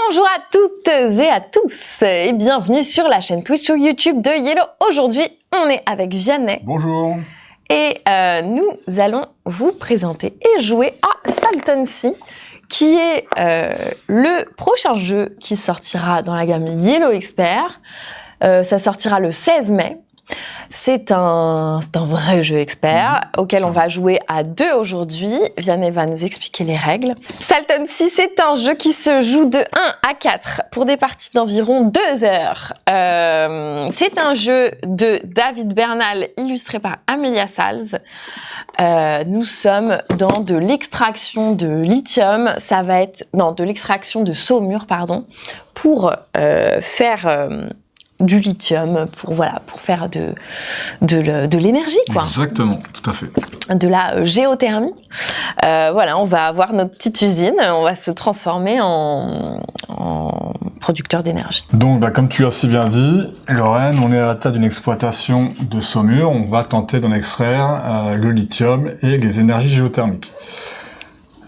Bonjour à toutes et à tous et bienvenue sur la chaîne Twitch ou YouTube de Yellow. Aujourd'hui, on est avec Vianney. Bonjour. Et nous allons vous présenter et jouer à Salton Sea, qui est le prochain jeu qui sortira dans la gamme Yellow Expert. Ça sortira le 16 mai. C'est un vrai jeu expert auquel on va jouer à 2 aujourd'hui. Vianney va nous expliquer les règles. Salton Sea, c'est un jeu qui se joue de 1 à 4 pour des parties d'environ 2 heures. C'est un jeu de David Bernal illustré par Amelia Salz. Nous sommes dans de l'extraction de lithium, de l'extraction de saumure, pour faire du lithium, pour faire de l'énergie, quoi. Exactement, tout à fait. De la géothermie. On va avoir notre petite usine, on va se transformer en producteur d'énergie. Donc, comme tu as si bien dit, Lorraine, on est à la tête d'une exploitation de saumure. On va tenter d'en extraire le lithium et les énergies géothermiques.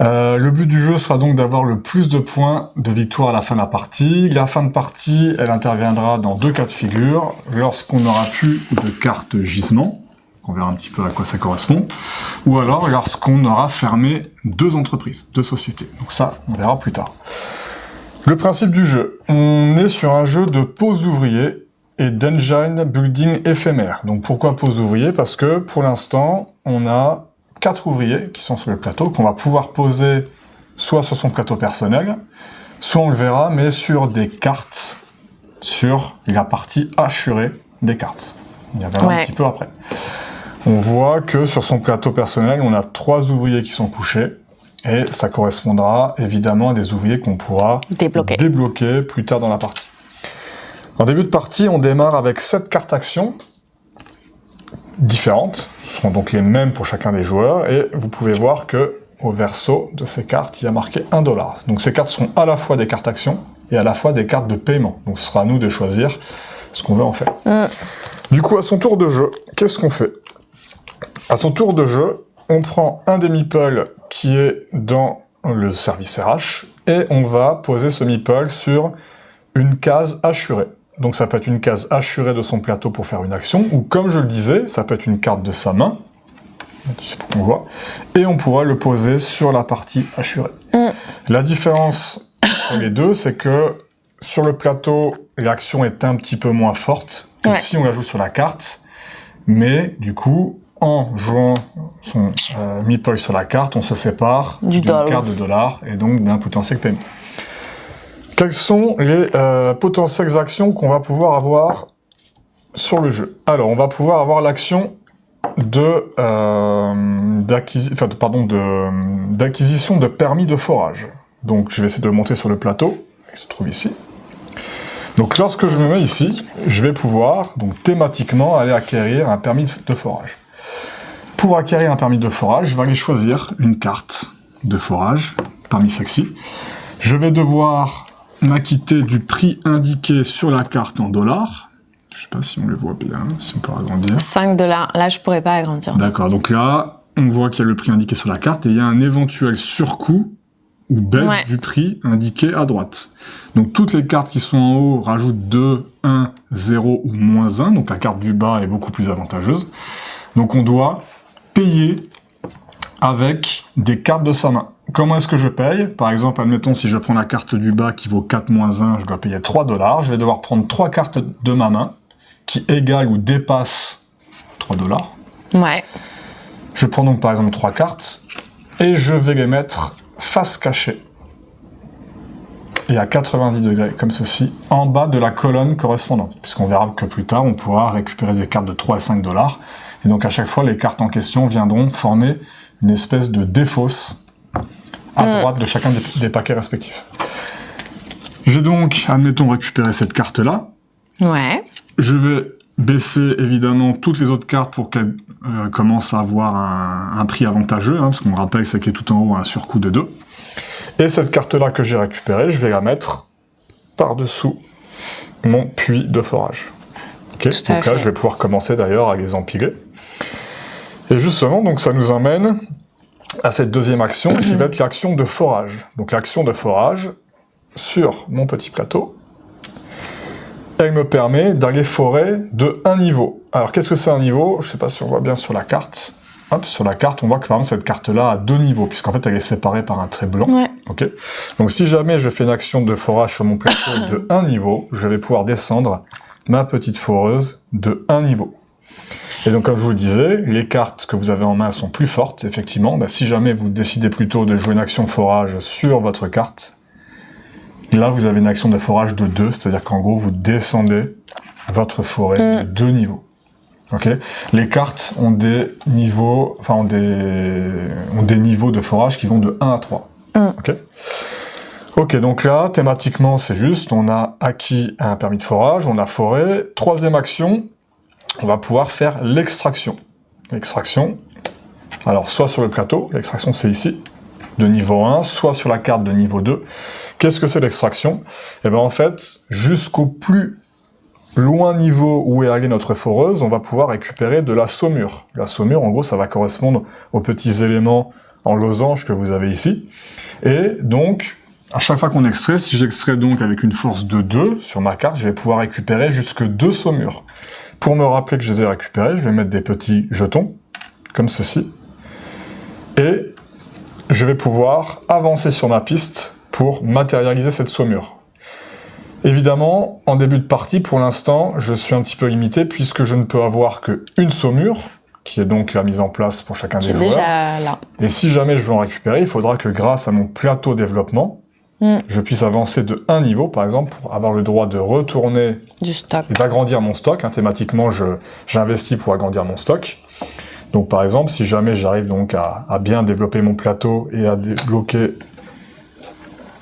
Le but du jeu sera donc d'avoir le plus de points de victoire à la fin de la partie. La fin de partie, elle interviendra dans 2 cas de figure. Lorsqu'on n'aura plus de carte gisement, on verra un petit peu à quoi ça correspond, ou alors lorsqu'on aura fermé 2 entreprises, 2 sociétés. Donc ça, on verra plus tard. Le principe du jeu, on est sur un jeu de pose ouvrier et d'engine building éphémère. Donc pourquoi pose ouvrier? Parce que pour l'instant, on a 4 ouvriers qui sont sur le plateau, qu'on va pouvoir poser soit sur son plateau personnel, soit on le verra, mais sur des cartes, sur la partie hachurée des cartes. On y reviendra un petit peu après. On voit que sur son plateau personnel, on a 3 ouvriers qui sont couchés, et ça correspondra évidemment à des ouvriers qu'on pourra débloquer plus tard dans la partie. En début de partie, on démarre avec 7 cartes actions, différentes, ce seront donc les mêmes pour chacun des joueurs, et vous pouvez voir que au verso de ces cartes, il y a marqué 1 $. Donc ces cartes sont à la fois des cartes actions et à la fois des cartes de paiement. Donc ce sera à nous de choisir ce qu'on veut en faire. Du coup, à son tour de jeu, qu'est-ce qu'on fait? À son tour de jeu, on prend un des meeples qui est dans le service RH, et on va poser ce meeple sur une case hachurée. Donc ça peut être une case hachurée de son plateau pour faire une action, ou comme je le disais, ça peut être une carte de sa main, ici pour qu'on voit, et on pourra le poser sur la partie hachurée. La différence entre les deux, c'est que sur le plateau, l'action est un petit peu moins forte que si on la joue sur la carte, mais du coup, en jouant son meeple sur la carte, on se sépare d'une carte de $, et donc d'un potentiel paiement. Quelles sont les potentielles actions qu'on va pouvoir avoir sur le jeu? Alors, on va pouvoir avoir l'action d'acquisition de permis de forage. Donc, je vais essayer de le monter sur le plateau, il se trouve ici. Donc, lorsque je me mets ici, je vais pouvoir, donc thématiquement, aller acquérir un permis de forage. Pour acquérir un permis de forage, je vais aller choisir une carte de forage, parmi celles-ci. Je vais devoir m'acquitter du prix indiqué sur la carte en dollars. Je ne sais pas si on le voit bien, si on peut agrandir. 5 $. Là, je ne pourrais pas agrandir. D'accord, donc là, on voit qu'il y a le prix indiqué sur la carte et il y a un éventuel surcoût ou baisse du prix indiqué à droite. Donc toutes les cartes qui sont en haut rajoutent 2, 1, 0 ou moins 1. Donc la carte du bas est beaucoup plus avantageuse. Donc on doit payer avec des cartes de sa main. Comment est-ce que je paye? Par exemple, admettons, si je prends la carte du bas qui vaut 4 moins 1, je dois payer 3 $. Je vais devoir prendre 3 cartes de ma main qui égalent ou dépassent 3 $. Je prends donc par exemple 3 cartes et je vais les mettre face cachée et à 90 degrés, comme ceci, en bas de la colonne correspondante. Puisqu'on verra que plus tard, on pourra récupérer des cartes de 3 et 5 $. Et donc à chaque fois, les cartes en question viendront former une espèce de défausse à droite de chacun des paquets respectifs. J'ai donc, admettons, récupéré cette carte-là. Je vais baisser évidemment toutes les autres cartes pour qu'elles commencent à avoir un prix avantageux, parce qu'on rappelle que celle qui est tout en haut a un surcoût de 2. Et cette carte-là que j'ai récupérée, je vais la mettre par-dessous mon puits de forage. Donc là, je vais pouvoir commencer d'ailleurs à les empiler. Et justement, donc ça nous amène à cette deuxième action qui va être l'action de forage. Donc l'action de forage, sur mon petit plateau. Elle me permet d'aller forer de un niveau. Alors, qu'est-ce que c'est un niveau? Je ne sais pas si on voit bien sur la carte. Hop, sur la carte, on voit que par exemple, cette carte-là a 2 niveaux, puisqu'en fait, elle est séparée par un trait blanc. Ouais. Okay. Donc, si jamais je fais une action de forage sur mon plateau de 1 niveau, je vais pouvoir descendre ma petite foreuse de 1 niveau. Et donc, comme je vous le disais, les cartes que vous avez en main sont plus fortes, effectivement. Bah, si jamais vous décidez plutôt de jouer une action forage sur votre carte, là, vous avez une action de forage de 2, c'est-à-dire qu'en gros, vous descendez votre forêt de 2 niveaux. Okay. Les cartes ont des niveaux, ont des niveaux de forage qui vont de 1 à 3. Okay. Ok, donc là, thématiquement, c'est juste, on a acquis un permis de forage, on a foré. Troisième action, on va pouvoir faire l'extraction. L'extraction, alors soit sur le plateau, l'extraction c'est ici, de niveau 1, soit sur la carte de niveau 2. Qu'est-ce que c'est l'extraction? Eh bien en fait, jusqu'au plus loin niveau où est allée notre foreuse, on va pouvoir récupérer de la saumure. La saumure, en gros, ça va correspondre aux petits éléments en losange que vous avez ici. Et donc, à chaque fois qu'on extrait, si j'extrais donc avec une force de 2 sur ma carte, je vais pouvoir récupérer jusque 2 saumures. Pour me rappeler que je les ai récupérées, je vais mettre des petits jetons, comme ceci. Et je vais pouvoir avancer sur ma piste pour matérialiser cette saumure. Évidemment, en début de partie, pour l'instant, je suis un petit peu limité puisque je ne peux avoir qu'une saumure, qui est donc la mise en place pour chacun des joueurs. Déjà là. Et si jamais je veux en récupérer, il faudra que grâce à mon plateau développement, je puisse avancer de 1 niveau, par exemple, pour avoir le droit de retourner du stock et d'agrandir mon stock. Thématiquement, j'investis pour agrandir mon stock. Donc par exemple, si jamais j'arrive donc à bien développer mon plateau et à débloquer,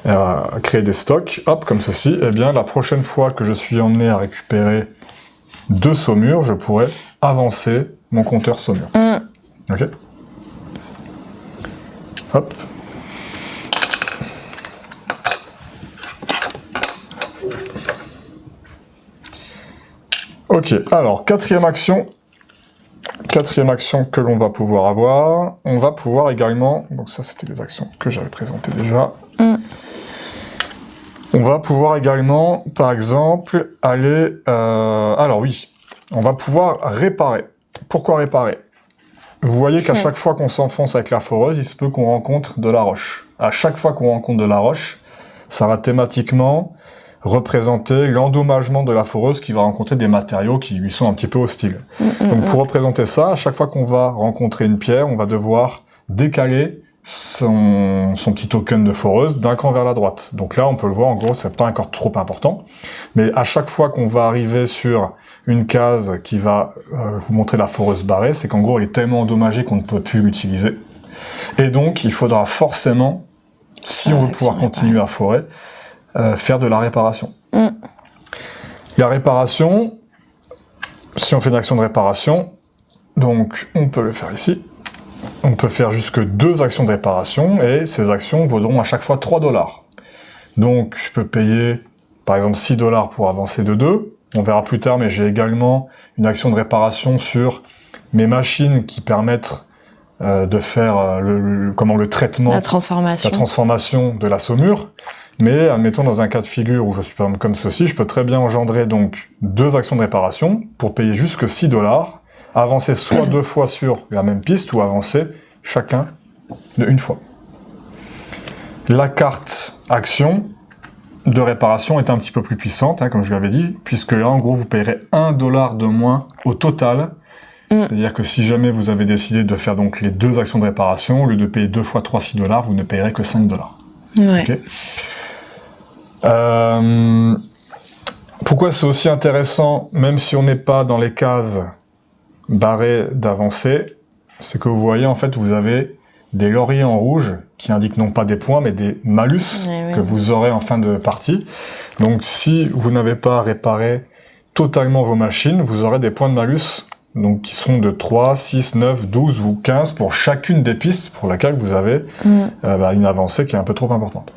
à créer des stocks, hop, comme ceci, eh bien la prochaine fois que je suis emmené à récupérer 2 saumures, je pourrais avancer mon compteur saumure. Ok. Hop. Ok, alors quatrième action que l'on va pouvoir avoir, on va pouvoir également, donc ça c'était les actions que j'avais présentées déjà, on va pouvoir également, par exemple, aller, alors oui, on va pouvoir réparer. Pourquoi réparer? Vous voyez qu'à chaque fois qu'on s'enfonce avec la foreuse, il se peut qu'on rencontre de la roche. À chaque fois qu'on rencontre de la roche, ça va thématiquement représenter l'endommagement de la foreuse qui va rencontrer des matériaux qui lui sont un petit peu hostiles. Donc pour représenter ça, à chaque fois qu'on va rencontrer une pierre, on va devoir décaler son petit token de foreuse d'un cran vers la droite. Donc là, on peut le voir, en gros, c'est pas encore trop important. Mais à chaque fois qu'on va arriver sur une case qui va vous montrer la foreuse barrée, c'est qu'en gros, elle est tellement endommagée qu'on ne peut plus l'utiliser. Et donc, il faudra forcément, si on veut pouvoir continuer à forer, faire de la réparation. La réparation, si on fait une action de réparation, donc on peut le faire ici, on peut faire jusque 2 actions de réparation, et ces actions vaudront à chaque fois 3 $. Donc je peux payer par exemple 6 $ pour avancer de 2, on verra plus tard, mais j'ai également une action de réparation sur mes machines qui permettent de faire le traitement, la transformation de la saumure. Mais admettons dans un cas de figure où je suis comme ceci, je peux très bien engendrer donc 2 actions de réparation pour payer jusque 6 $, avancer soit 2 fois sur la même piste ou avancer chacun de 1 fois. La carte action de réparation est un petit peu plus puissante, comme je l'avais dit, puisque là en gros vous payerez 1 $ de moins au total. C'est-à-dire que si jamais vous avez décidé de faire donc les 2 actions de réparation, au lieu de payer 2 fois 3, 6 $, vous ne payerez que 5 $. Ouais. Okay. Pourquoi c'est aussi intéressant, même si on n'est pas dans les cases barrées d'avancer, c'est que vous voyez en fait vous avez des lauriers en rouge qui indiquent non pas des points mais des malus que vous aurez en fin de partie. Donc si vous n'avez pas réparé totalement vos machines, vous aurez des points de malus donc qui sont de 3, 6, 9, 12 ou 15 pour chacune des pistes pour laquelle vous avez une avancée qui est un peu trop importante.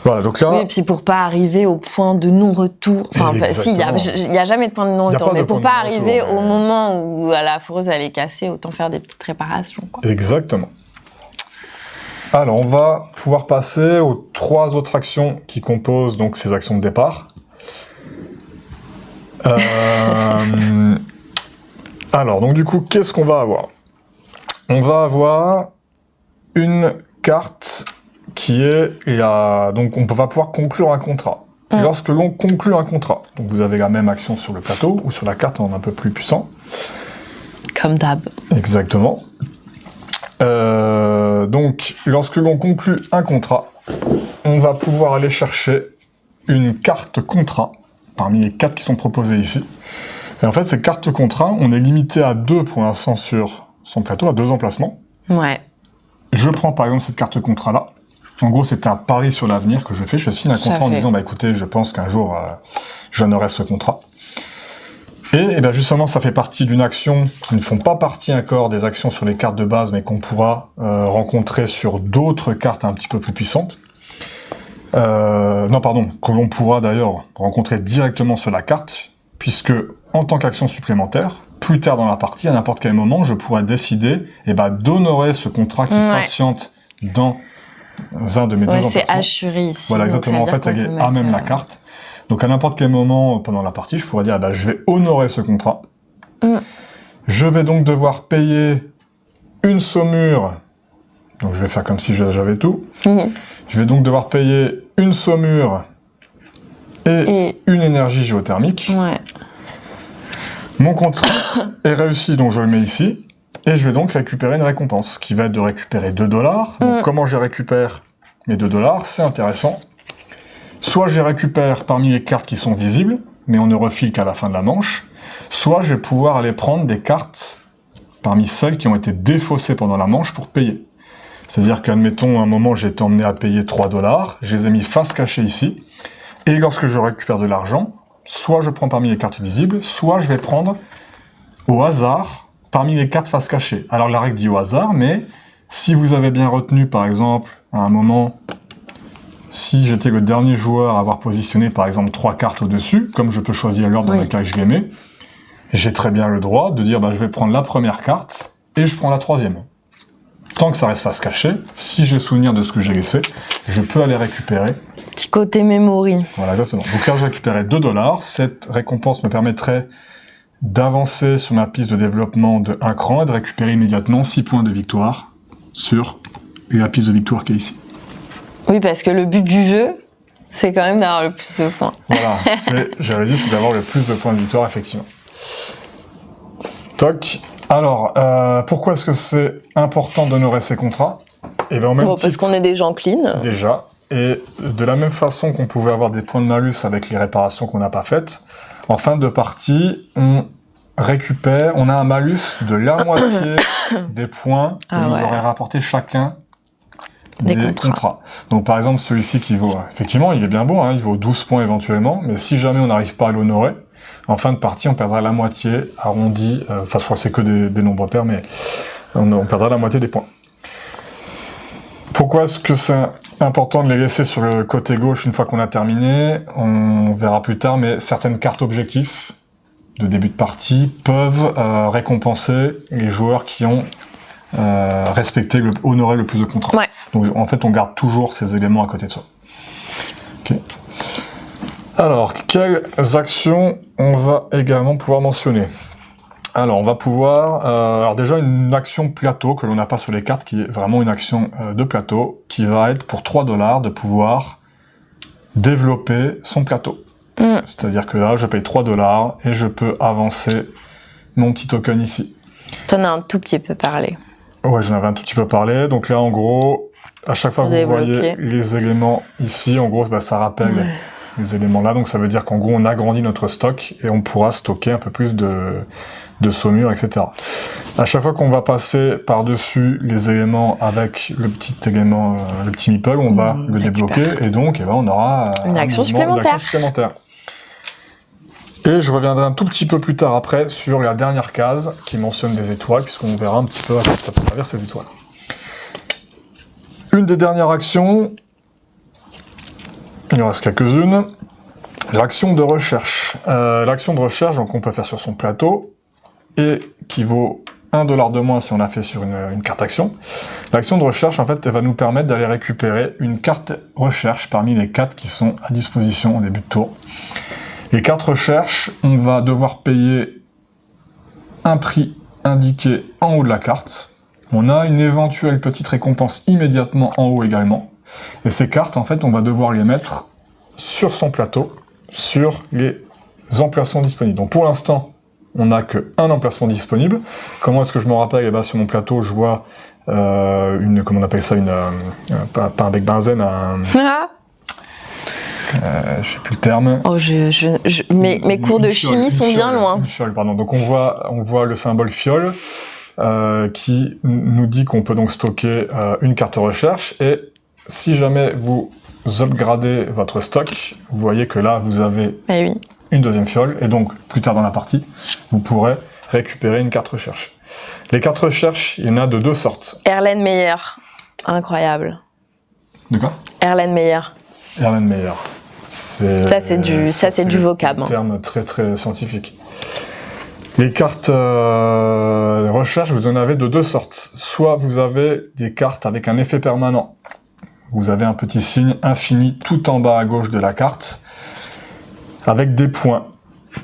Voilà, donc là... Oui, et puis pour pas arriver au point de non-retour, enfin si, il y a jamais de point de non-retour, mais pour pas arriver au moment où la foreuse elle est cassée, autant faire des petites réparations, quoi. Exactement. Alors, on va pouvoir passer aux 3 autres actions qui composent donc ces actions de départ. Alors, donc du coup, qu'est-ce qu'on va avoir? On va avoir une carte qui est... donc, on va pouvoir conclure un contrat. Et lorsque l'on conclut un contrat, donc vous avez la même action sur le plateau ou sur la carte en un peu plus puissant. Comme d'hab. Exactement. Donc, lorsque l'on conclut un contrat, on va pouvoir aller chercher une carte contrat parmi les 4 qui sont proposées ici. Et en fait, ces cartes contrat, on est limité à 2 pour l'instant sur son plateau, à 2 emplacements. Ouais. Je prends par exemple cette carte contrat-là. En gros, c'est un pari sur l'avenir que je fais. Je signe un contrat en disant, bah écoutez, je pense qu'un jour, j'en aurai ce contrat. Et bien justement, ça fait partie d'une action qui ne font pas partie encore des actions sur les cartes de base, mais qu'on pourra rencontrer sur d'autres cartes un petit peu plus puissantes. Que l'on pourra d'ailleurs rencontrer directement sur la carte, puisque en tant qu'action supplémentaire, plus tard dans la partie, à n'importe quel moment, je pourrais décider d'honorer ce contrat qui patiente dans un de mes 2 emplacements. C'est assuré ici. Voilà, exactement. En fait, elle est à même la carte. Donc à n'importe quel moment pendant la partie, je pourrais dire je vais honorer ce contrat. Je vais donc devoir payer une saumure. Donc je vais faire comme si j'avais tout. Je vais donc devoir payer une saumure et une énergie géothermique. Ouais. Mon contrat est réussi, donc je le mets ici. Et je vais donc récupérer une récompense, qui va être de récupérer 2 $. Donc comment je récupère mes 2 $? C'est intéressant. Soit je les récupère parmi les cartes qui sont visibles, mais on ne refile qu'à la fin de la manche. Soit je vais pouvoir aller prendre des cartes parmi celles qui ont été défaussées pendant la manche pour payer. C'est-à-dire qu'admettons, à un moment, j'ai été emmené à payer 3 $, je les ai mis face cachée ici, et lorsque je récupère de l'argent, soit je prends parmi les cartes visibles, soit je vais prendre au hasard parmi les cartes face cachée. Alors la règle dit au hasard, mais si vous avez bien retenu, par exemple, à un moment, si j'étais le dernier joueur à avoir positionné, par exemple, 3 cartes au-dessus, comme je peux choisir l'ordre dans lequel je les mets, j'ai très bien le droit de dire, je vais prendre la première carte, et je prends la 3e. Tant que ça reste face cachée, si j'ai souvenir de ce que j'ai laissé, je peux aller récupérer. Petit côté memory. Voilà, exactement. Donc là, j'ai récupéré 2 $. Cette récompense me permettrait d'avancer sur ma piste de développement de 1 cran et de récupérer immédiatement 6 points de victoire sur la piste de victoire qui est ici. Oui, parce que le but du jeu, c'est quand même d'avoir le plus de points. Voilà, j'avais dit, c'est d'avoir le plus de points de victoire, effectivement. Toc. Alors, pourquoi est-ce que c'est important d'honorer ces contrats? Et bien, au même titre, parce qu'on est des gens clean. Déjà. Et de la même façon qu'on pouvait avoir des points de malus avec les réparations qu'on n'a pas faites, en fin de partie, on a un malus de la moitié des points que nous aurait rapporté chacun des contrats. Donc par exemple, celui-ci qui vaut, effectivement, il est bien beau, il vaut 12 points éventuellement, mais si jamais on n'arrive pas à l'honorer, en fin de partie, on perdra la moitié, arrondi, je crois que c'est que des nombres pairs, mais on perdra la moitié des points. Pourquoi est-ce que c'est important de les laisser sur le côté gauche une fois qu'on a terminé? On verra plus tard, mais certaines cartes objectifs de début de partie peuvent récompenser les joueurs qui ont honoré le plus de contrats. Ouais. Donc en fait, on garde toujours ces éléments à côté de soi. Okay. Alors, quelles actions on va également pouvoir mentionner? Alors, on va pouvoir... alors déjà, une action plateau que l'on n'a pas sur les cartes, qui est vraiment une action de plateau, qui va être pour 3 $ de pouvoir développer son plateau. C'est-à-dire que là, je paye 3 $ et je peux avancer mon petit token ici. T'en as un tout petit peu parlé. Ouais, j'en avais un tout petit peu parlé. Donc là, en gros, à chaque fois que vous voyez les éléments ici, en gros, ça rappelle les éléments là. Donc ça veut dire qu'en gros, on agrandit notre stock et on pourra stocker un peu plus de saumure, etc. À chaque fois qu'on va passer par-dessus les éléments avec le petit élément, le petit meeple, on va le débloquer et donc on aura une action supplémentaire. Et je reviendrai un tout petit peu plus tard après sur la dernière case qui mentionne des étoiles, puisqu'on verra un petit peu à quoi ça peut servir ces étoiles. Une des dernières actions, il en reste quelques-unes, l'action de recherche. L'action de recherche, donc on peut faire sur son plateau, et qui vaut $1 de moins si on l'a fait sur une carte action. L'action de recherche, en fait, elle va nous permettre d'aller récupérer une carte recherche parmi les 4 qui sont à disposition au début de tour. Les cartes recherche, on va devoir payer un prix indiqué en haut de la carte. On a une éventuelle petite récompense immédiatement en haut également. Et ces cartes, en fait, on va devoir les mettre sur son plateau, sur les emplacements disponibles. Donc pour l'instant, on n'a qu'un emplacement disponible. Comment est-ce que je me rappelle? Eh ben, sur mon plateau, je vois comment on appelle ça, pas un bec benzène, je sais plus le terme. Oh, mes cours de chimie sont bien loin. Une fiole, pardon. Donc on voit le symbole fiole qui nous dit qu'on peut donc stocker une carte recherche. Et si jamais vous upgradez votre stock, vous voyez que là vous avez une deuxième fiole. Et donc plus tard dans la partie, vous pourrez récupérer une carte recherche. Les cartes recherche, il y en a de 2 sortes. Erlenmeyer, incroyable. De quoi? Erlenmeyer. Erlenmeyer. Ça c'est du vocable. C'est un terme très très scientifique. Les cartes recherche, vous en avez de 2 sortes. Soit vous avez des cartes avec un effet permanent. Vous avez un petit signe infini tout en bas à gauche de la carte, avec des points.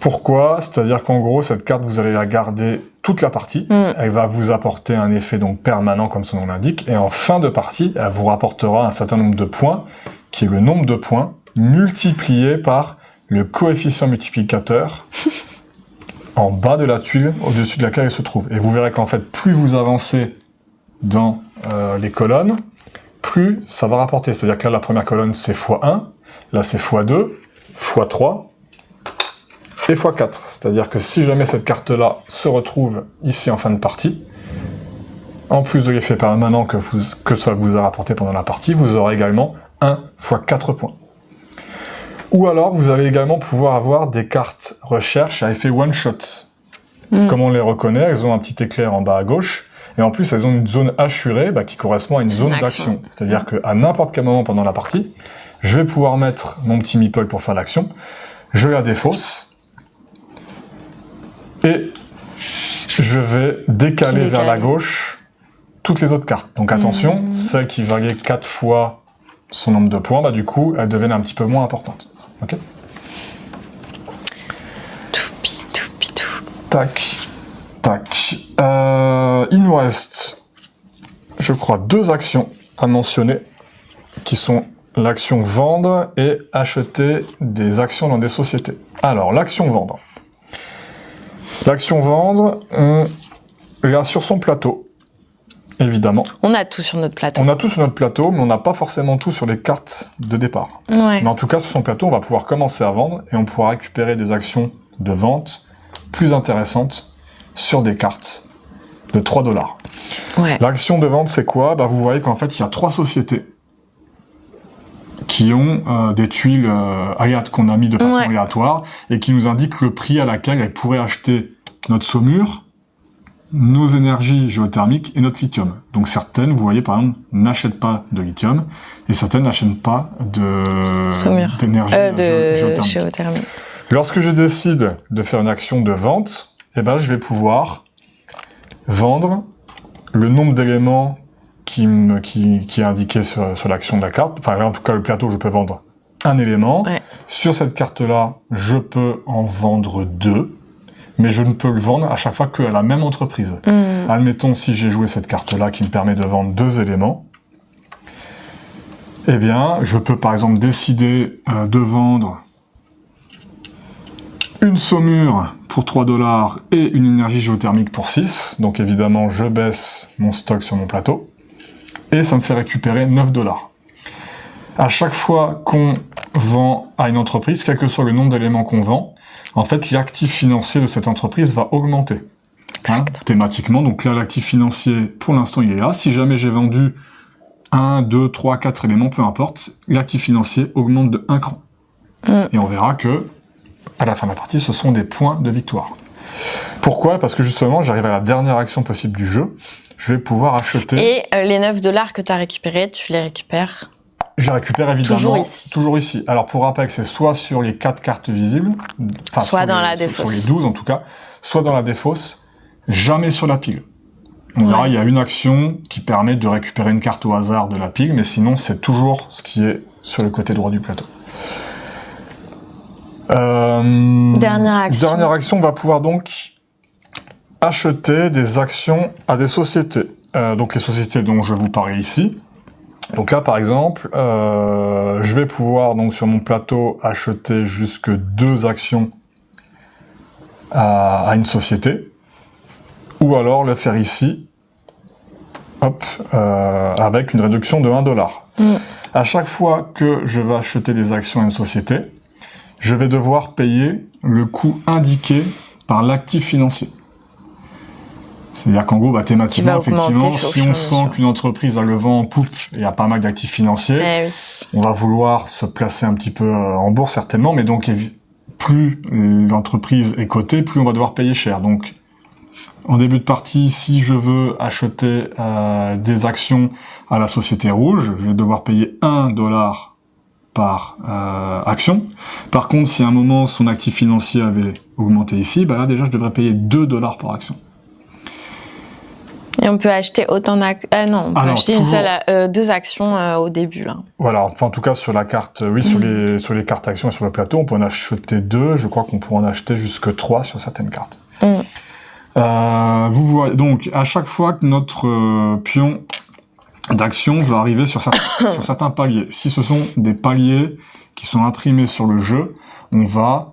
Pourquoi? C'est-à-dire qu'en gros, cette carte, vous allez la garder toute la partie. Elle va vous apporter un effet donc permanent, comme son nom l'indique. Et en fin de partie, elle vous rapportera un certain nombre de points, qui est le nombre de points multiplié par le coefficient multiplicateur en bas de la tuile, au-dessus de laquelle elle se trouve. Et vous verrez qu'en fait, plus vous avancez dans les colonnes, plus ça va rapporter. C'est-à-dire que là, la première colonne, c'est x1, là, c'est x2, x3, et x4. C'est-à-dire que si jamais cette carte-là se retrouve ici en fin de partie, en plus de l'effet permanent que ça vous a rapporté pendant la partie, vous aurez également 1 x 4 points. Ou alors, vous allez également pouvoir avoir des cartes recherche à effet one-shot. Comme on les reconnaît, elles ont un petit éclair en bas à gauche, et en plus, elles ont une zone hachurée qui correspond à une zone d'action. C'est-à-dire qu'à n'importe quel moment pendant la partie, je vais pouvoir mettre mon petit meeple pour faire l'action, je la défausse, et je vais décaler vers la gauche toutes les autres cartes. Donc attention, celle qui valait 4 fois son nombre de points, du coup, elle deviennent un petit peu moins importante. Ok. Toupi. Tac. Il nous reste, je crois, 2 actions à mentionner, qui sont l'action vendre et acheter des actions dans des sociétés. Alors, l'action vendre. L'action vendre, on l'a sur son plateau, évidemment. On a tout sur notre plateau. On a tout sur notre plateau, mais on n'a pas forcément tout sur les cartes de départ. Ouais. Mais en tout cas, sur son plateau, on va pouvoir commencer à vendre et on pourra récupérer des actions de vente plus intéressantes sur des cartes de $3. Ouais. L'action de vente, c'est quoi? Vous voyez qu'en fait, il y a 3 sociétés qui ont des tuiles qu'on a mis de façon aléatoire et qui nous indiquent le prix à laquelle elles pourraient acheter notre saumure, nos énergies géothermiques et notre lithium. Donc certaines, vous voyez par exemple, n'achètent pas de lithium et certaines n'achètent pas d'énergie géothermique. Lorsque je décide de faire une action de vente, je vais pouvoir vendre le nombre d'éléments qui est indiqué sur l'action de la carte. Enfin, là, en tout cas, le plateau, je peux vendre un élément. Ouais. Sur cette carte-là, je peux en vendre 2, mais je ne peux le vendre à chaque fois qu'à la même entreprise. Admettons, si j'ai joué cette carte-là qui me permet de vendre 2 éléments, je peux par exemple décider de vendre une saumure pour $3 et une énergie géothermique pour 6. Donc évidemment, je baisse mon stock sur mon plateau. Et ça me fait récupérer $9. À chaque fois qu'on vend à une entreprise, quel que soit le nombre d'éléments qu'on vend, en fait, l'actif financier de cette entreprise va augmenter. Thématiquement. Donc là, l'actif financier, pour l'instant, il est là. Si jamais j'ai vendu 1, 2, 3, 4 éléments, peu importe, l'actif financier augmente de 1 cran. Et on verra que, à la fin de la partie, ce sont des points de victoire. Pourquoi? Parce que justement, j'arrive à la dernière action possible du jeu. Je vais pouvoir acheter... Et les $9 que tu as récupérés, tu les récupères? Je les récupère évidemment toujours ici. Alors pour rappel, c'est soit sur les 4 cartes visibles, soit dans la défausse. Sur les 12 en tout cas, soit dans la défausse, jamais sur la pile. On verra, il y a une action qui permet de récupérer une carte au hasard de la pile, mais sinon, c'est toujours ce qui est sur le côté droit du plateau. Dernière action. Dernière action, on va pouvoir donc acheter des actions à des sociétés. Donc les sociétés dont je vous parlais ici. Donc là, par exemple, je vais pouvoir donc sur mon plateau acheter jusque 2 actions à une société, ou alors le faire ici, hop, avec une réduction de 1 $. À chaque fois que je vais acheter des actions à une société, je vais devoir payer le coût indiqué par l'actif financier. C'est-à-dire qu'en gros, thématiquement, effectivement, si on sent qu'une entreprise a le vent en poupe et a pas mal d'actifs financiers, on va vouloir se placer un petit peu en bourse certainement, mais donc plus l'entreprise est cotée, plus on va devoir payer cher. Donc, en début de partie, si je veux acheter des actions à la Société Rouge, je vais devoir payer 1 $ par action. Par contre, si à un moment son actif financier avait augmenté ici, là déjà je devrais payer 2 $ par action. Et on peut acheter autant d'actions. Non, on peut acheter une seule, 2 actions au début. Là. Voilà, enfin en tout cas sur la carte, oui, sur les cartes actions et sur le plateau, on peut en acheter 2. Je crois qu'on peut en acheter jusque 3 sur certaines cartes. Vous voyez, donc à chaque fois que notre pion d'action va arriver sur certains paliers, si ce sont des paliers qui sont imprimés sur le jeu, on va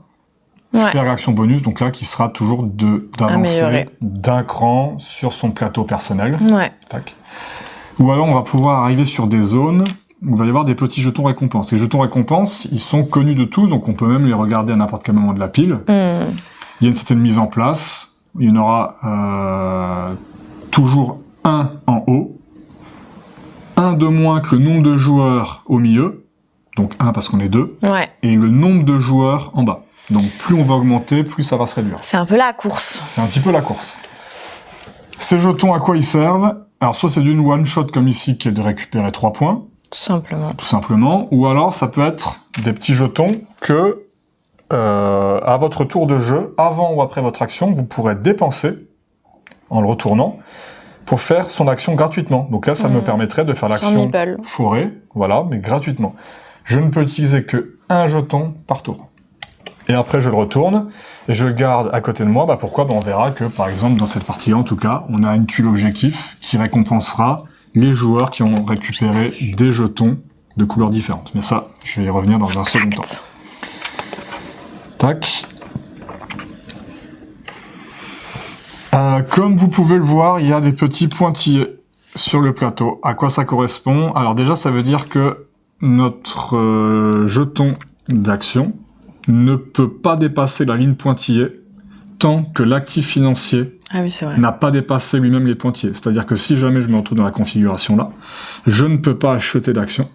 faire l'action bonus, donc là qui sera toujours d'avancer d'un cran sur son plateau personnel. Tac. Ou alors on va pouvoir arriver sur des zones où il va y avoir des petits jetons récompenses. Les jetons récompenses, ils sont connus de tous, donc on peut même les regarder à n'importe quel moment de la pile. Il y a une certaine mise en place, il y en aura toujours un en haut, un de moins que le nombre de joueurs au milieu, donc 1 parce qu'on est 2, et le nombre de joueurs en bas. Donc plus on va augmenter, plus ça va se réduire. C'est un peu la course. C'est un petit peu la course. Ces jetons, à quoi ils servent? Alors soit c'est d'une one-shot comme ici, qui est de récupérer 3 points. Tout simplement. Tout simplement. Ou alors ça peut être des petits jetons que, à votre tour de jeu, avant ou après votre action, vous pourrez dépenser, en le retournant, pour faire son action gratuitement. Donc là, ça me permettrait de faire l'action forêt, voilà, mais gratuitement. Je ne peux utiliser que 1 jeton par tour. Et après, je le retourne, et je le garde à côté de moi. Pourquoi? On verra que, par exemple, dans cette partie-là, en tout cas, on a une tuile objectif qui récompensera les joueurs qui ont récupéré des jetons de couleurs différentes. Mais ça, je vais y revenir dans un second temps. Tac. Comme vous pouvez le voir, il y a des petits pointillés sur le plateau. À quoi ça correspond? Alors déjà, ça veut dire que notre jeton d'action ne peut pas dépasser la ligne pointillée tant que l'actif financier n'a pas dépassé lui-même les pointillés. C'est-à-dire que si jamais je me retrouve dans la configuration là, je ne peux pas acheter d'action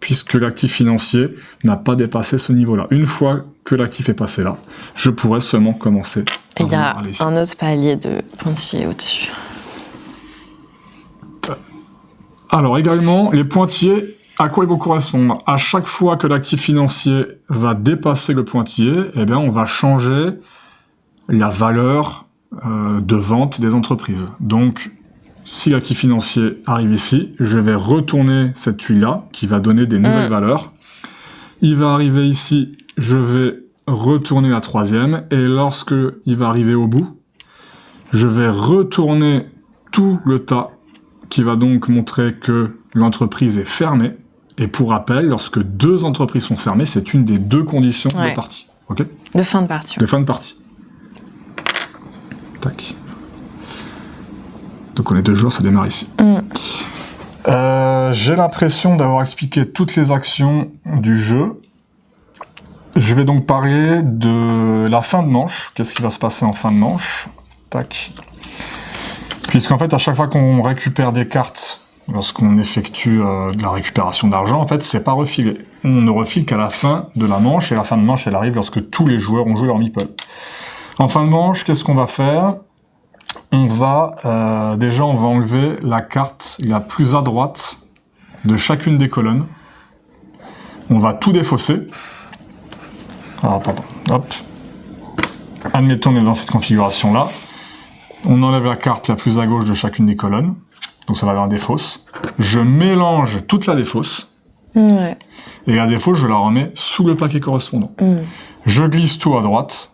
puisque l'actif financier n'a pas dépassé ce niveau-là. Une fois que l'actif est passé là, je pourrais seulement commencer. Il y a un autre palier de pointillés au-dessus. Alors également, les pointillés, à quoi ils vont correspondre? À chaque fois que l'actif financier va dépasser le pointillé, on va changer la valeur de vente des entreprises. Donc, si l'actif financier arrive ici, je vais retourner cette tuile-là, qui va donner des nouvelles valeurs. Il va arriver ici, je vais retourner la 3e, et lorsque il va arriver au bout, je vais retourner tout le tas, qui va donc montrer que l'entreprise est fermée. Et pour rappel, lorsque 2 entreprises sont fermées, c'est une des 2 conditions de partie. Okay, de fin de partie. De fin de partie. Tac. Donc on est 2 joueurs, ça démarre ici. J'ai l'impression d'avoir expliqué toutes les actions du jeu. Je vais donc parler de la fin de manche. Qu'est-ce qui va se passer en fin de manche? Tac. Puisqu'en fait, à chaque fois qu'on récupère des cartes, lorsqu'on effectue de la récupération d'argent, en fait, c'est pas refilé. On ne refile qu'à la fin de la manche, et la fin de manche, elle arrive lorsque tous les joueurs ont joué leur meeple. En fin de manche, qu'est-ce qu'on va faire? On va, déjà, on va enlever la carte la plus à droite de chacune des colonnes. On va tout défausser. Alors, pardon, hop. Admettons qu'on est dans cette configuration-là. On enlève la carte la plus à gauche de chacune des colonnes. Donc ça va dans la défausse. Je mélange toute la défausse. Ouais. Et la défausse, je la remets sous le paquet correspondant. Je glisse tout à droite.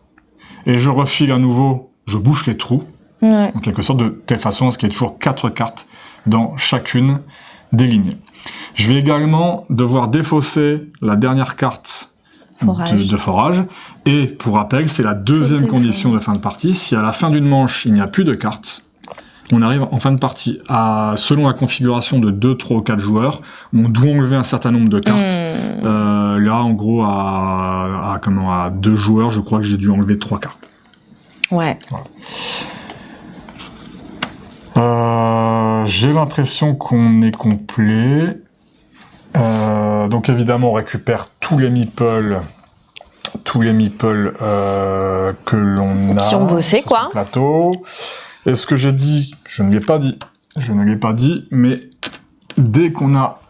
Et je refile à nouveau, je bouche les trous. Ouais. En quelque sorte, de telle façon à ce qu'il y ait toujours 4 cartes dans chacune des lignes. Je vais également devoir défausser la dernière carte de forage. Et pour rappel, c'est la deuxième condition de fin de partie. Si à la fin d'une manche, il n'y a plus de cartes, on arrive en fin de partie selon la configuration de 2, 3 ou 4 joueurs, on doit enlever un certain nombre de cartes. Là, en gros, à 2 joueurs, je crois que j'ai dû enlever 3 cartes. Ouais. Voilà. J'ai l'impression qu'on est complet. Donc évidemment, on récupère tous les meeples que l'on a qui ont bossé, sur quoi. ce plateau. Et ce que j'ai dit, je ne l'ai pas dit, mais dès qu'on a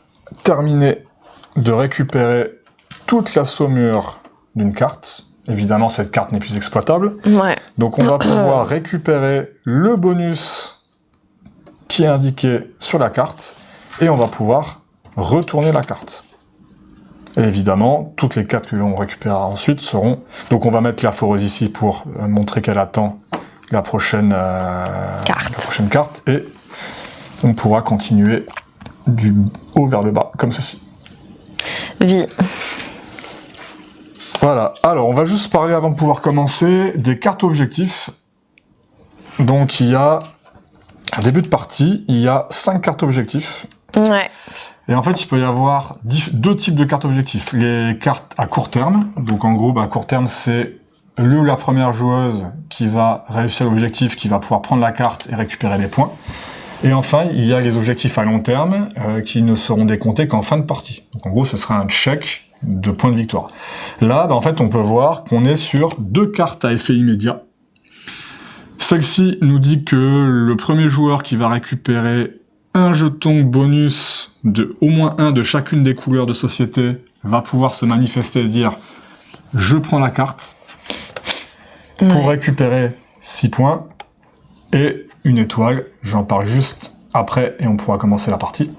terminé de récupérer toute la saumure d'une carte, évidemment cette carte n'est plus exploitable, Ouais. donc on va pouvoir récupérer le bonus qui est indiqué sur la carte, et on va pouvoir retourner la carte. Et évidemment, toutes les cartes que l'on récupérera ensuite seront... Donc on va mettre la foreuse ici pour montrer qu'elle attend la prochaine carte, et on pourra continuer du haut vers le bas, comme ceci. Vie. Voilà, alors on va juste parler avant de pouvoir commencer des cartes objectifs. Donc il y a, en début de partie, il y a 5 cartes objectifs. Ouais. Et en fait, il peut y avoir 2 types de cartes objectifs. Les cartes à court terme, donc en gros, à court terme, c'est le ou la première joueuse qui va réussir l'objectif, qui va pouvoir prendre la carte et récupérer les points. Et enfin, il y a les objectifs à long terme qui ne seront décomptés qu'en fin de partie. Donc en gros, ce sera un check de points de victoire. Là, en fait, on peut voir qu'on est sur 2 cartes à effet immédiat. Celle-ci nous dit que le premier joueur qui va récupérer un jeton bonus de au moins 1 de chacune des couleurs de société va pouvoir se manifester et dire « Je prends la carte » pour récupérer 6 points et une étoile. J'en parle juste après et on pourra commencer la partie.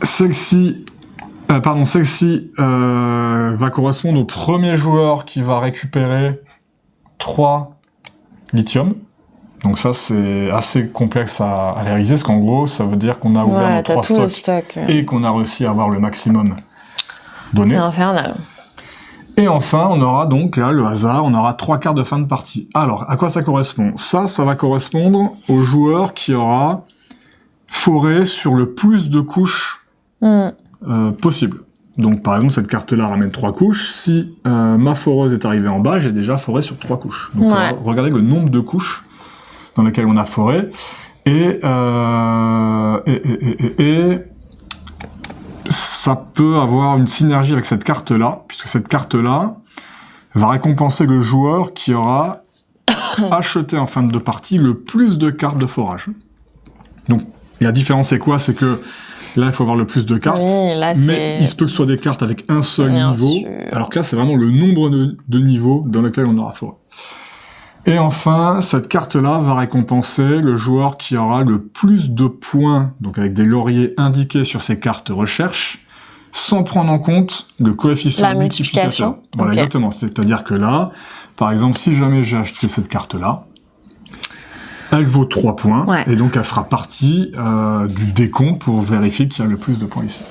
Celle-ci va correspondre au premier joueur qui va récupérer 3 lithium. Donc ça, c'est assez complexe à réaliser, parce qu'en gros, ça veut dire qu'on a ouvert nos 3 stocks et qu'on a réussi à avoir le maximum donné. C'est infernal. Et enfin, on aura donc, là, le hasard, on aura 3 cartes de fin de partie. Alors, à quoi ça correspond? Ça va correspondre au joueur qui aura foré sur le plus de couches possible. Donc, par exemple, cette carte-là ramène 3 couches. Si ma foreuse est arrivée en bas, j'ai déjà foré sur 3 couches. Donc, regardez le nombre de couches dans lesquelles on a foré. Et ça peut avoir une synergie avec cette carte-là, puisque cette carte-là va récompenser le joueur qui aura acheté en fin de partie le plus de cartes de forage. Donc, la différence, c'est quoi? C'est que là, il faut avoir le plus de cartes, mais il se peut que ce soit des cartes avec un seul niveau, alors que là, c'est vraiment le nombre de niveaux dans lesquels on aura foré. Et enfin, cette carte-là va récompenser le joueur qui aura le plus de points, donc avec des lauriers indiqués sur ses cartes recherche, sans prendre en compte le coefficient de multiplication. Voilà, exactement. C'est-à-dire que là, par exemple, si jamais j'ai acheté cette carte-là, elle vaut 3 points, et donc elle fera partie du décompte pour vérifier qu'il y a le plus de points ici.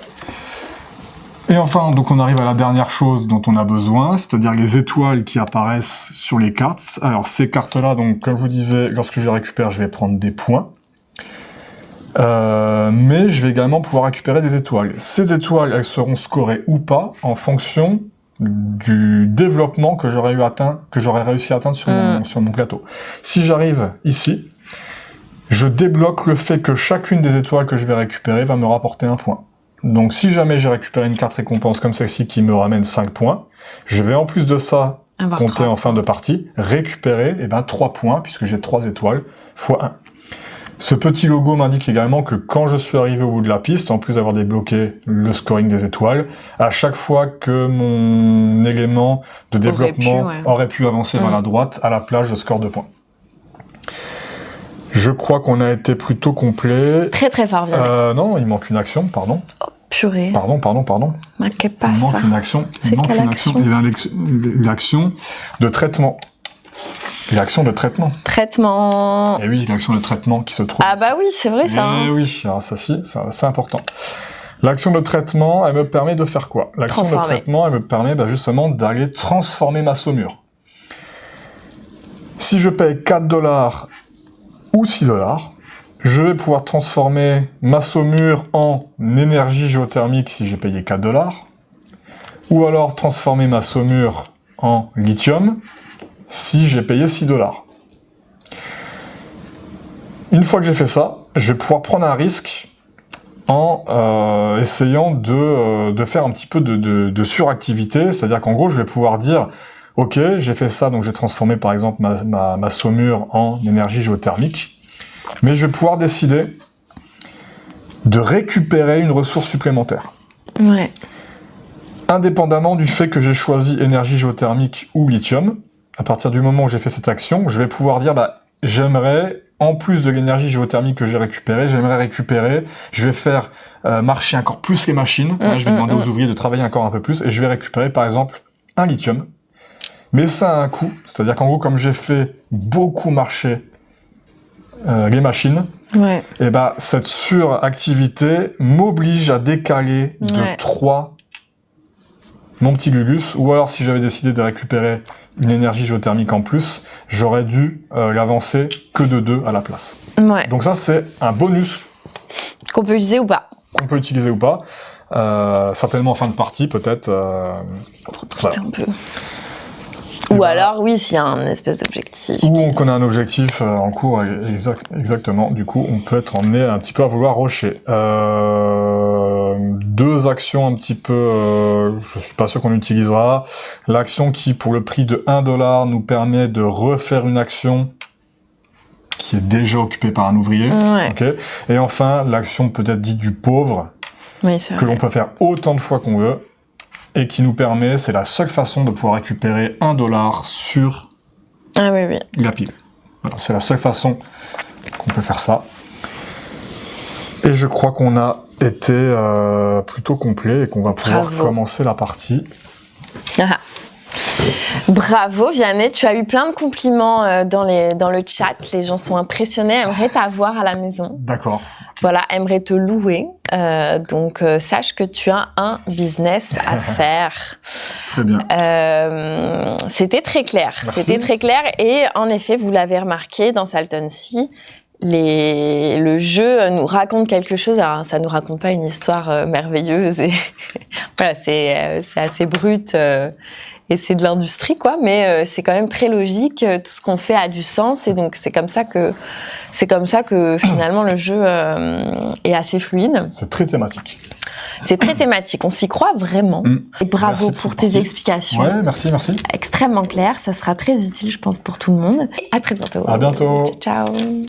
Et enfin, donc on arrive à la dernière chose dont on a besoin, c'est-à-dire les étoiles qui apparaissent sur les cartes. Alors ces cartes-là, donc comme je vous disais, lorsque je les récupère, je vais prendre des points. Mais je vais également pouvoir récupérer des étoiles. Ces étoiles, elles seront scorées ou pas en fonction du développement que j'aurais réussi à atteindre sur mon plateau. Si j'arrive ici, je débloque le fait que chacune des étoiles que je vais récupérer va me rapporter 1 point. Donc si jamais j'ai récupéré une carte récompense comme celle-ci qui me ramène 5 points, je vais en plus de ça compter en fin de partie, récupérer 3 points, puisque j'ai 3 étoiles, fois 1. Ce petit logo m'indique également que quand je suis arrivé au bout de la piste, en plus d'avoir débloqué le scoring des étoiles, à chaque fois que mon élément de développement aurait pu avancer vers la droite, à la plage, je score 2 points. Je crois qu'on a été plutôt complet. Très très fort, Vianney. Non, il manque une action, pardon. Purée. Pardon. Ma que Il passe. manque une action. C'est quelle action? Il y avait l'action de traitement. L'action de traitement. Traitement. Et oui, l'action de traitement qui se trouve. Ah bah oui, c'est vrai ça. Eh oui, alors ça c'est important. L'action de traitement, elle me permet de faire quoi? L'action de traitement, elle me permet justement d'aller transformer ma saumure. Si je paye 4$ ou 6$, je vais pouvoir transformer ma saumure en énergie géothermique si j'ai payé 4$, ou alors transformer ma saumure en lithium si j'ai payé 6$. Une fois que j'ai fait ça, je vais pouvoir prendre un risque en essayant de faire un petit peu de suractivité, c'est-à-dire qu'en gros, je vais pouvoir dire « Ok, j'ai fait ça, donc j'ai transformé par exemple ma saumure en énergie géothermique, mais je vais pouvoir décider de récupérer une ressource supplémentaire. » Ouais. Indépendamment du fait que j'ai choisi énergie géothermique ou lithium, à partir du moment où j'ai fait cette action, je vais pouvoir dire j'aimerais, en plus de l'énergie géothermique que j'ai récupérée, je vais faire marcher encore plus les machines. Là, je vais demander aux ouvriers de travailler encore un peu plus et je vais récupérer par exemple un lithium. Mais ça a un coût, c'est-à-dire qu'en gros, comme j'ai fait beaucoup marcher les machines, et cette suractivité m'oblige à décaler de 3 mon petit Gugus, ou alors si j'avais décidé de récupérer une énergie géothermique en plus, j'aurais dû l'avancer que de 2 à la place. Ouais. Donc ça, c'est un bonus. Qu'on peut utiliser ou pas. Qu'on peut utiliser ou pas. Certainement en fin de partie, peut-être. Un peu. Ou alors, oui, s'il y a un espèce d'objectif. Ou qu'on a un objectif en cours, exactement. Du coup, on peut être emmené un petit peu à vouloir rusher. 2 actions un petit peu, je suis pas sûr qu'on utilisera. L'action qui, pour le prix de 1$, nous permet de refaire une action qui est déjà occupée par un ouvrier. Okay. Et enfin, l'action peut-être dite du pauvre, que l'on peut faire autant de fois qu'on veut, et qui nous permet, c'est la seule façon de pouvoir récupérer 1$ sur la pile. Voilà, c'est la seule façon qu'on peut faire ça. Et je crois qu'on a été plutôt complet et qu'on va pouvoir commencer la partie. Bravo Vianney, tu as eu plein de compliments dans le chat. Les gens sont impressionnés, aimeraient t'avoir à la maison. D'accord. Voilà, aimeraient te louer. Donc sache que tu as un business à faire. Très bien. C'était très clair. Merci. C'était très clair et en effet, vous l'avez remarqué dans Salton Sea, le jeu nous raconte quelque chose. Alors, ça nous raconte pas une histoire merveilleuse et voilà, c'est assez brut. Et c'est de l'industrie, quoi, mais c'est quand même très logique. Tout ce qu'on fait a du sens, et donc c'est comme ça que finalement le jeu est assez fluide. C'est très thématique. C'est très thématique. On s'y croit vraiment. Et bravo pour tes explications. Ouais, merci. Extrêmement clair. Ça sera très utile, je pense, pour tout le monde. À très bientôt. À bientôt. Ciao.